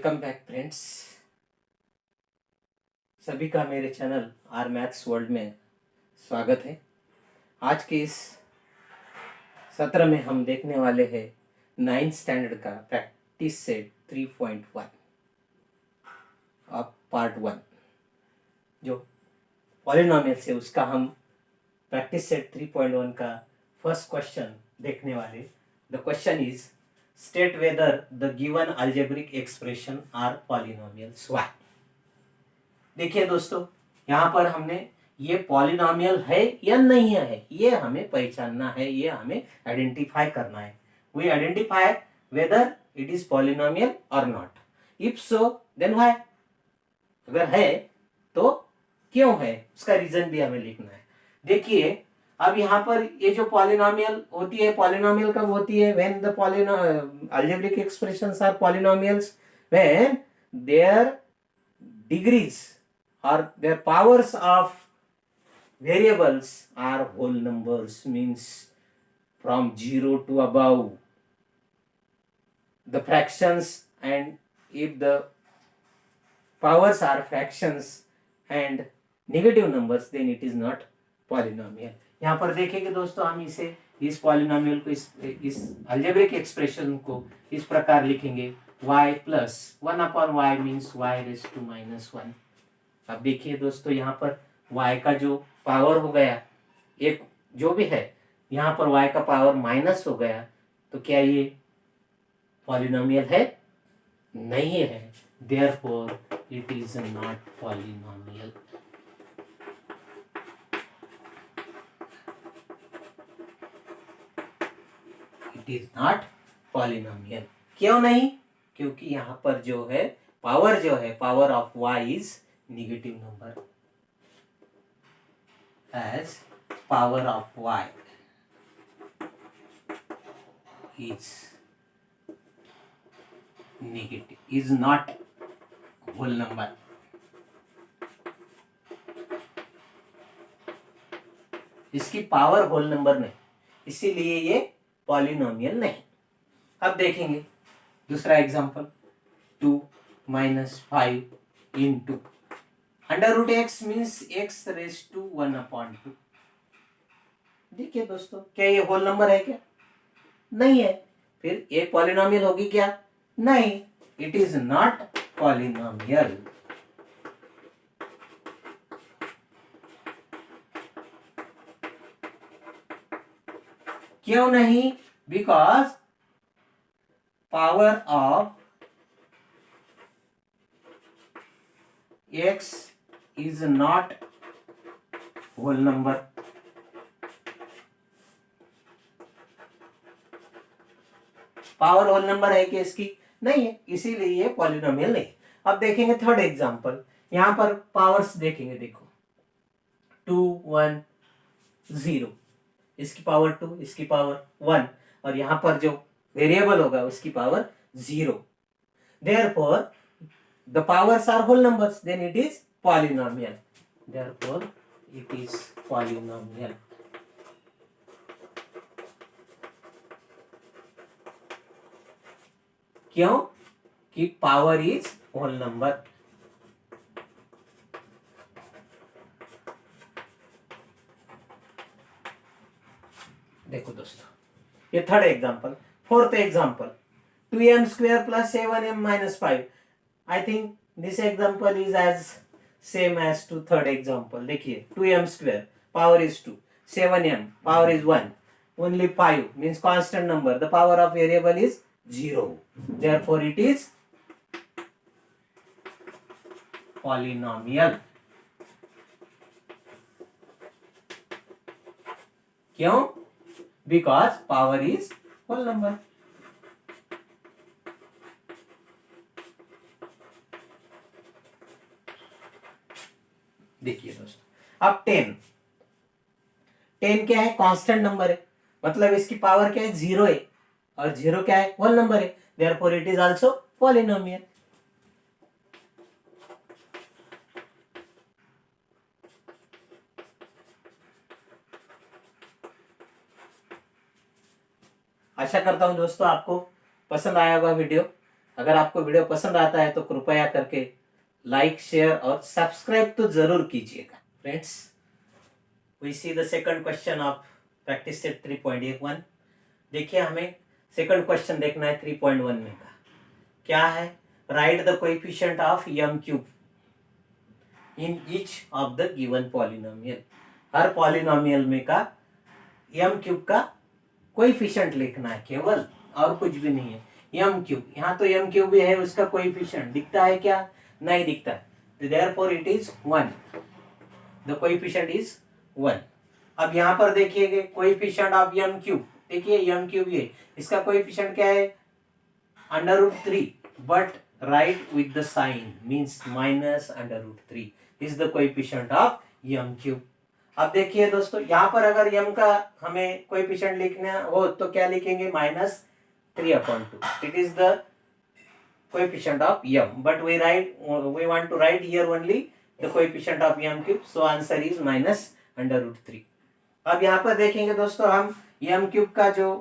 Welcome back friends. सभी का मेरे चैनल आर मैथ्स वर्ल्ड में स्वागत है। आज के इस सत्र में हम देखने वाले हैं 9th स्टैंडर्ड का प्रैक्टिस सेट 3.1 ऑफ पार्ट 1 जो पॉलिनोमियल्स है उसका हम प्रैक्टिस सेट 3.1 का फर्स्ट क्वेश्चन देखने वाले। The question is state whether the given algebraic expression are polynomials. Why? देखिए दोस्तों, यहाँ पर हमने ये पॉलिनोमियल है या नहीं है ये हमें पहचानना है, ये हमें आइडेंटिफाई करना है। We identify whether it is polynomial और not. If so then why, अगर है तो क्यों है, उसका रीजन भी हमें लिखना है। देखिए अब यहाँ पर ये जो पॉलिनोमियल होती है, पॉलिनोमियल कब होती है? When the algebraic expressions are polynomials when their degrees or their powers of variables are whole numbers, means from 0 to above the fractions, and if the powers are fractions and negative numbers then it is not polynomial. यहाँ पर देखेंगे दोस्तों, हम इस polynomial को इस algebraic expression को इस प्रकार लिखेंगे y plus 1/y means y raise to -1। अब देखिए दोस्तों, यहाँ पर y का जो पावर हो गया, एक जो भी है यहाँ पर y का पावर माइनस हो गया, तो क्या ये पॉलिनोमियल है? नहीं है। Therefore it is not polynomial. It is not polynomial. क्यों नहीं? क्योंकि यहाँ पर जो है power of y is negative number, as power of y is negative, is not whole number. इसकी पावर होल नंबर नहीं, इसीलिए ये पॉलिनोमियल नहीं। अब देखेंगे दूसरा example, 2 - 5 into √x means x raise to 1/2। देखिए दोस्तों, क्या ये होल नंबर है? क्या नहीं है। फिर ये पॉलिनोमियल होगी क्या? नहीं, इट इज नॉट पॉलिनोमियल। क्यों नहीं? Because power of x is not whole number. Power whole number है कि इसकी? नहीं है, इसीलिए ये पॉलिनोमियल नहीं। अब देखेंगे थर्ड एग्जांपल। यहां पर पावर्स देखेंगे, देखो 2 1 0, इसकी पावर 2, इसकी पावर 1, और यहां पर जो वेरिएबल होगा उसकी power 0। Therefore the powers are whole numbers, then it is polynomial. Therefore it is polynomial. क्यों? कि पावर इज होल नंबर। देखो दोस्तों, ये third example. Fourth example, 2m² + 7m - 5। I think this example is as same as to third example. देखिए 2m² power is 2, 7m power is 1, only 5 means constant number, the power of variable is 0, therefore it is polynomial। क्यों? Because power is whole number। देखिए दोस्तों, अब 10 क्या है? Constant number है, मतलब इसकी पावर क्या है? 0 है, और 0 क्या है? होल नंबर है। Therefore it is also polynomial. आशा करता हूं दोस्तों आपको पसंद आया होगा वीडियो। अगर आपको वीडियो पसंद आता है तो कृपया करके लाइक, शेयर और सब्सक्राइब तो जरूर कीजिएगा। Friends, we see the second question of practice set 3.1। देखिए, हमें सेकंड क्वेश्चन देखना है 3.1 में का। क्या है? Right the coefficient of m cube in each of the given polynomial. Her polynomial में का m क्यूब का कोएफिशिएंट लिखना है केवल, और कुछ भी नहीं है। m क्यूब, यहाँ तो m क्यूब भी है, उसका कोएफिशिएंट दिखता है क्या? नहीं दिखता। Therefore it is 1, the coefficient is 1। अब यहाँ पर देखिए कोएफिशिएंट ऑफ m क्यूब, देखिए m क्यूब ये, इसका कोएफिशिएंट क्या है? √3, but right with the sign, means -√3 is the coefficient of m cube. अब देखिए दोस्तों, यहाँ पर अगर m का हमें कोएफिशिएंट लिखना हो तो क्या लिखेंगे? -3/2। It is the coefficient of m, but we want to write here only the coefficient of m cube, so answer is -√3। अब यहाँ पर देखेंगे दोस्तों, हम m क्यूब का जो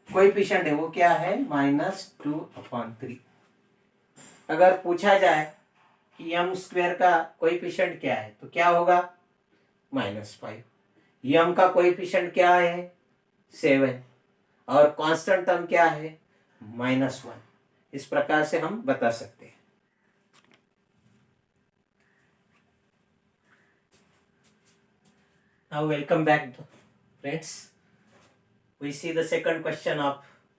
कोएफिशिएंट है वो क्या है? -2/3। अगर पूछा जाए कि m स्क्वायर का कोएफिशिएंट क्या है तो क्या होगा? -5। m का कोएफिशिएंट क्या है? 7, और कांस्टेंट टर्म क्या है? -1। इस प्रकार से हम बता सकते हैं। Now welcome back friends. We see the second question of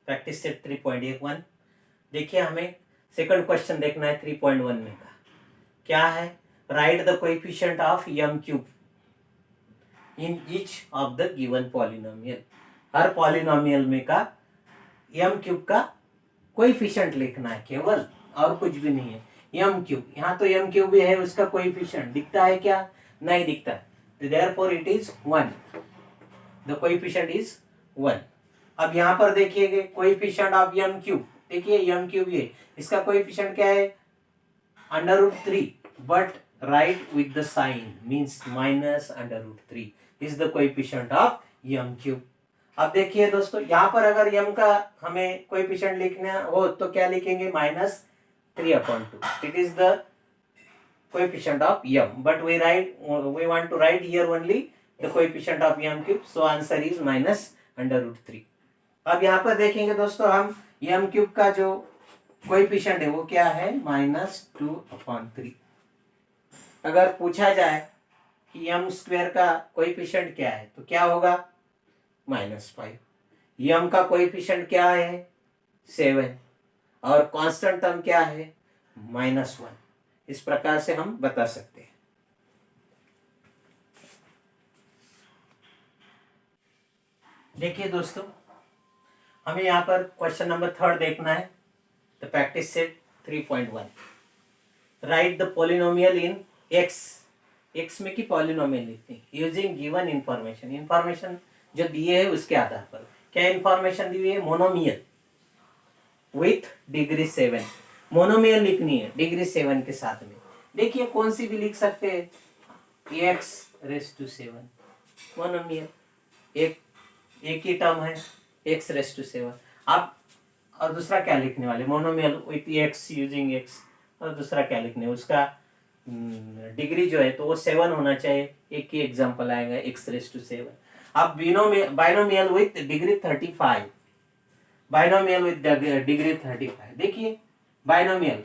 practice set 3.1। देखिए, हमें सेकंड क्वेश्चन देखना है 3.1 में का। क्या है? Right the coefficient of m cube in each of the given polynomial. Her polynomial में का m क्यूब का कोएफिशिएंट लिखना है केवल, और कुछ भी नहीं है। m क्यूब, यहाँ तो m क्यूब भी है, उसका कोएफिशिएंट दिखता है क्या? नहीं दिखता। Therefore it is 1, the coefficient is 1। अब यहाँ पर देखिए कोएफिशिएंट ऑफ m क्यूब, देखिए m क्यूब ये, इसका कोएफिशिएंट क्या है? √3, but right with the sign, means -√3 is the coefficient of m cube. अब देखिए दोस्तों, यहाँ पर अगर m का हमें कोएफिशिएंट लिखना हो तो क्या लिखेंगे? -3/2। It is the coefficient of m, but we want to write here only the coefficient of m cube, so answer is -√3। अब यहाँ पर देखेंगे दोस्तों, हम m क्यूब का जो कोएफिशिएंट है वो क्या है? -2/3। अगर पूछा जाए कि m स्क्वायर का कोएफिशिएंट क्या है तो क्या होगा? -5। m का कोएफिशिएंट क्या है? 7, और कांस्टेंट टर्म क्या है? -1। इस प्रकार से हम बता सकते हैं। देखिए दोस्तों, हमें यहाँ पर क्वेश्चन नंबर 3 देखना है। The practice set 3.1। Right the polynomial in x में की पॉलिनोमियल लिखते हैं यूजिंग गिवन इंफॉर्मेशन। इंफॉर्मेशन जो दिए है उसके आधार पर। क्या इंफॉर्मेशन दी हुई है? Monomial with degree 7। मोनोमियल लिखनी है डिग्री 7 के साथ में। देखिए, कौन सी भी लिख सकते हैं, x⁻7 मोनोमियल, एक ही टर्म है x⁻7। आप और दूसरा क्या लिखने वाले? Monomial with x using x, और दूसरा क्या लिखने? उसका डिग्री जो है तो वो 7 होना चाहिए। एक ही एग्जांपल आएगा x⁻7। अब binomial with degree 35, binomial with degree 35। देखिए, बाइनोमियल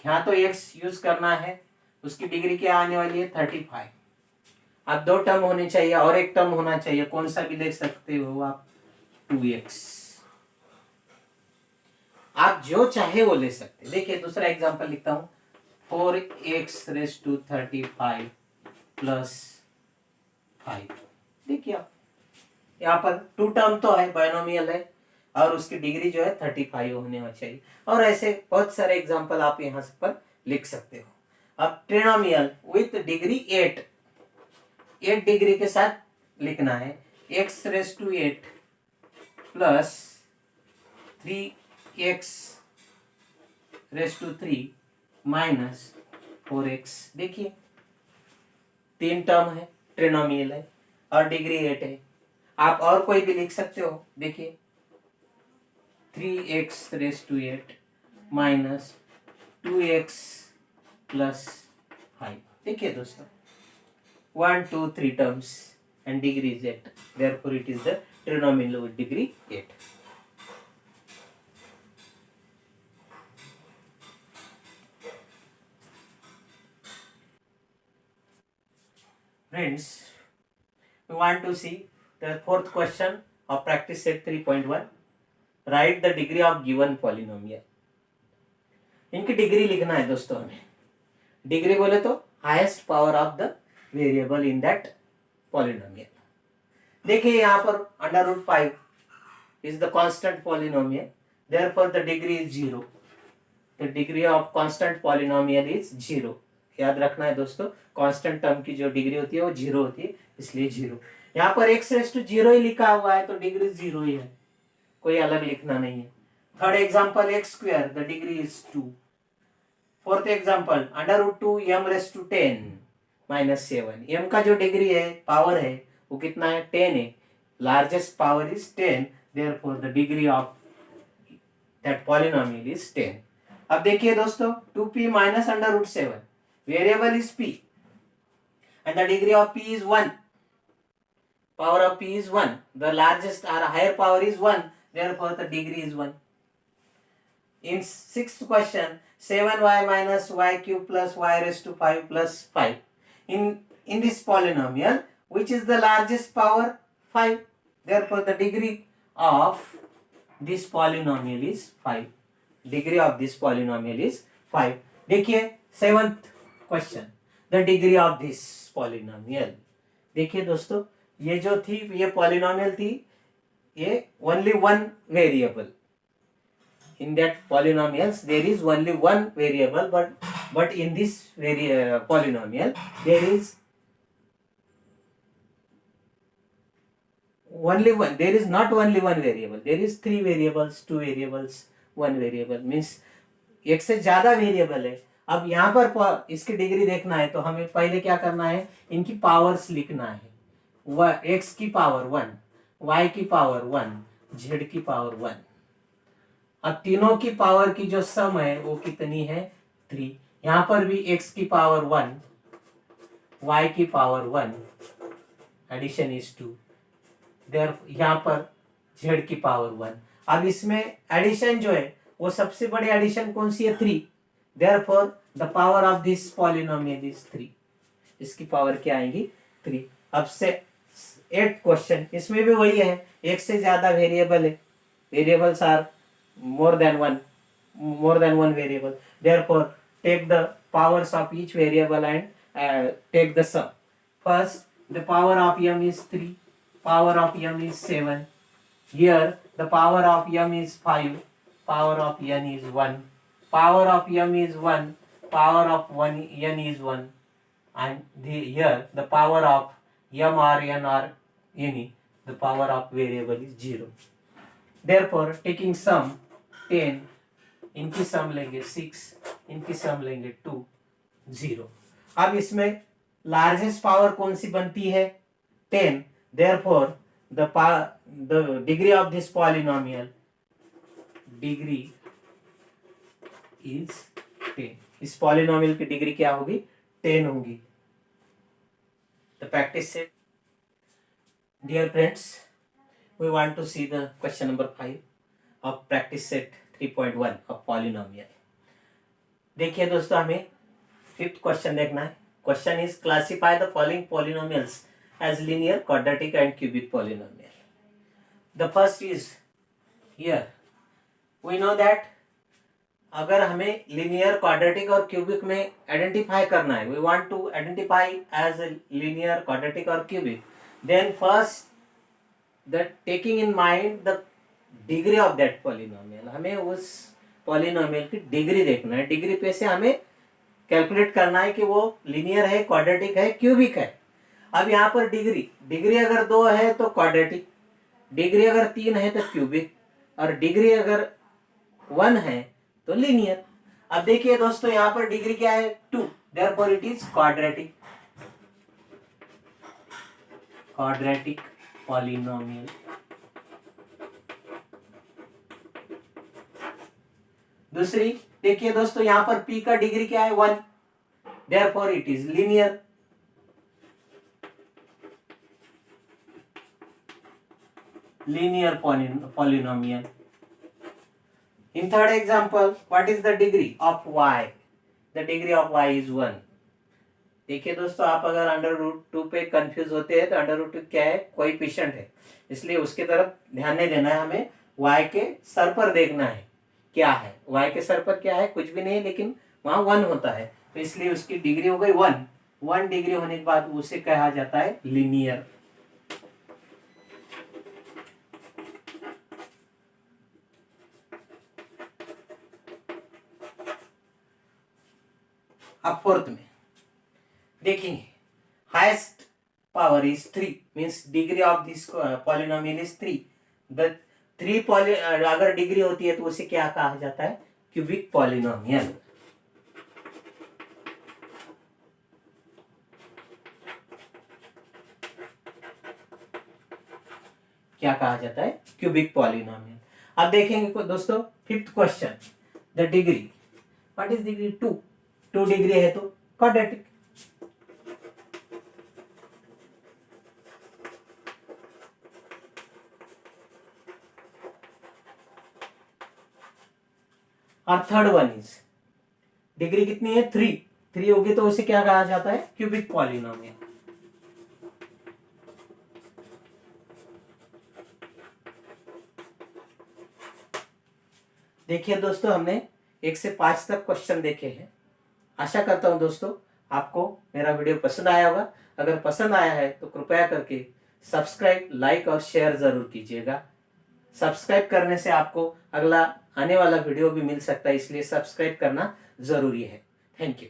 यहाँ तो x यूज करना है, उसकी डिग्री क्या आने वाली है? 35। अब 2 टर्म होने चाहिए और एक टर्म होना चाहिए, कौन सा भी ले सकते हो आप? 2x। आप जो चाहे वो ले सकते। देखिए, दूसरा एग्जांपल लिखता हूं, 4x⁻35 + 5। देखिए, आप यहाँ पर 2 टर्म तो है, बाइनोमियल है, और उसकी डिग्री जो है 35 होने चाहिए। और ऐसे बहुत सारे एग्जांपल आप यहाँ पर लिख सकते हो। अब ट्रिनोमियल विथ डिग्री 8 डिग्री के साथ लिखना है x⁻8 + 3x⁻3 - 4x। देखिए, 3 टर्म है, ट्रिनोमियल है, और डिग्री 8 है। आप और कोई भी लिख सकते हो। देखिए, 3x⁻8 माइनस 2x प्लस 5। देखिए दोस्तों 1 2 3 terms and degree is 8, therefore it is the trinomial with degree 8. Friends, we want to see the fourth question of practice set 3.1. Write the degree of given polynomial. इनकी degree लिखना है दोस्तों हमें। Degree बोले तो highest power of the variable in that polynomial. देखिए यहाँ पर √5 is the constant polynomial, therefore the degree is 0. The degree of constant polynomial is 0. याद रखना है दोस्तों, कांस्टेंट टर्म की जो डिग्री होती है वो 0 होती है, इसलिए 0। यहाँ पर x रेज़ टू 0 ही लिखा हुआ है तो डिग्री 0 ही है, कोई अलग लिखना नहीं है। Third example x², the degree is 2। Fourth example √2 m⁻10 -7। m का जो डिग्री है, पावर है, वो कितना है? 10 है। Largest power is 10, therefore the degree of that polynomial is 10. अब देखिए दोस्तों 2p minus √7, variable is p and the degree of p is 1, power of p is 1, the largest or higher power is 1, therefore the degree is 1. In sixth question, 7y minus y cube plus y raised to 5 plus 5. In this polynomial, which is the largest power? 5. Therefore the degree of this polynomial is 5. Degree of this polynomial is 5. देखिए seventh question, the degree of this polynomial. देखिए दोस्तों ये जो थी, ये polynomial थी, ये only one variable. In that polynomials there is only one variable, but in this polynomial there is only one. There is not only one variable, there is 3 variables, 2 variables, 1 variable, means एक से ज्यादा variable है। अब यहाँ पर इसकी degree देखना है तो हमें पहले क्या करना है, इनकी पावर्स लिखना है। x की पावर 1, y की पावर 1, z की पावर 1। अब तीनों की पावर की जो सम है वो कितनी है? 3। यहाँ पर भी x की पावर 1, y की पावर 1, एडिशन इज 2, देयर यहाँ पर z की पावर 1। अब इसमें एडिशन जो है वो सबसे बड़ी एडिशन कौन सी है? 3, therefore the power of this polynomial is 3। इसकी पावर क्या आएगी? 3। अब से 8 क्वेश्चन, इसमें भी वही है, एक से ज्यादा वेरिएबल है, variables are more than one variable, therefore take the powers of each variable and take the sum. First, the power of m is 3, power of m is 7, here the power of m is 5, power of n is 1, power of m is 1, power of n is 1, and here the power of m or n or any, the power of variable is 0. Therefore taking sum 10, इनकी सम लेंगे 6, इनकी सम लेंगे 2, 0। अब इसमें largest power कौन सी बनती है? 10, therefore the degree of this polynomial, degree is 10। इस पॉलिनोमियल की डिग्री क्या होगी? 10 होगी। The practice set. Dear friends, we want to see the question number 5 of practice set 3.1 of polynomial. देखिए दोस्तों हमें फिफ्थ क्वेश्चन देखना है। Question is classify the following polynomials as linear, quadratic and cubic polynomial. The first is here, we know that अगर हमें linear, quadratic और cubic में identify करना है, we want to identify as linear, quadratic और cubic, then first the taking in mind the degree of that polynomial, हमें उस polynomial की डिग्री देखना है। डिग्री पे से हमें कैलकुलेट करना है कि वो लीनियर है, क्वाड्रेटिक है, क्यूबिक है। अब यहाँ पर डिग्री अगर 2 है तो क्वाड्रेटिक, डिग्री अगर 3 है तो क्यूबिक, और डिग्री अगर 1 है तो लीनियर। अब देखिए दोस्तों यहाँ पर डिग्री क्या है? 2, therefore it is quadratic, quadratic polynomial. दूसरी देखिए दोस्तों, यहां पर p का डिग्री क्या है 1, therefore it is linear. Linear polynomial. In third example, what is the degree of y? The degree of y is 1. देखिए दोस्तों, आप अगर अंडर रूट टू पे कंफ्यूज होते हैं तो अंडर रूट टू क्या है, कोएफिशिएंट है, इसलिए उसके तरफ ध्यान नहीं देना है, हमें y के सर पर देखना है क्या है। y के सर पर क्या है, कुछ भी नहीं, लेकिन वहां 1 होता है, तो इसलिए उसकी डिग्री हो गई 1। 1 डिग्री होने के बाद उसे कहा जाता है लीनियर। अब फोर्थ में देखेंगे, highest power is 3, means degree of this polynomial is 3। The 3 अगर डिग्री होती है तो उसे क्या कहा जाता है, क्यूबिक पॉलिनोमियल। क्या कहा जाता है, क्यूबिक पॉलिनोमियल। अब देखेंगे दोस्तों fifth question, the degree, what is degree, 2 degree है तो क्वाड्रेटिक। और थर्ड वन इज, डिग्री कितनी है 3 होगी तो उसे क्या कहा जाता है, क्यूबिक पॉलिनोमियल। देखिए दोस्तों, हमने 1 से 5 तक क्वेश्चन देखे हैं। आशा करता हूं दोस्तों आपको मेरा वीडियो पसंद आया होगा। अगर पसंद आया है तो कृपया करके सब्सक्राइब, लाइक और शेयर जरूर कीजिएगा। सब्सक्राइब करने से आपको अगला आने वाला वीडियो भी मिल सकता है, इसलिए सब्सक्राइब करना जरूरी है। Thank you.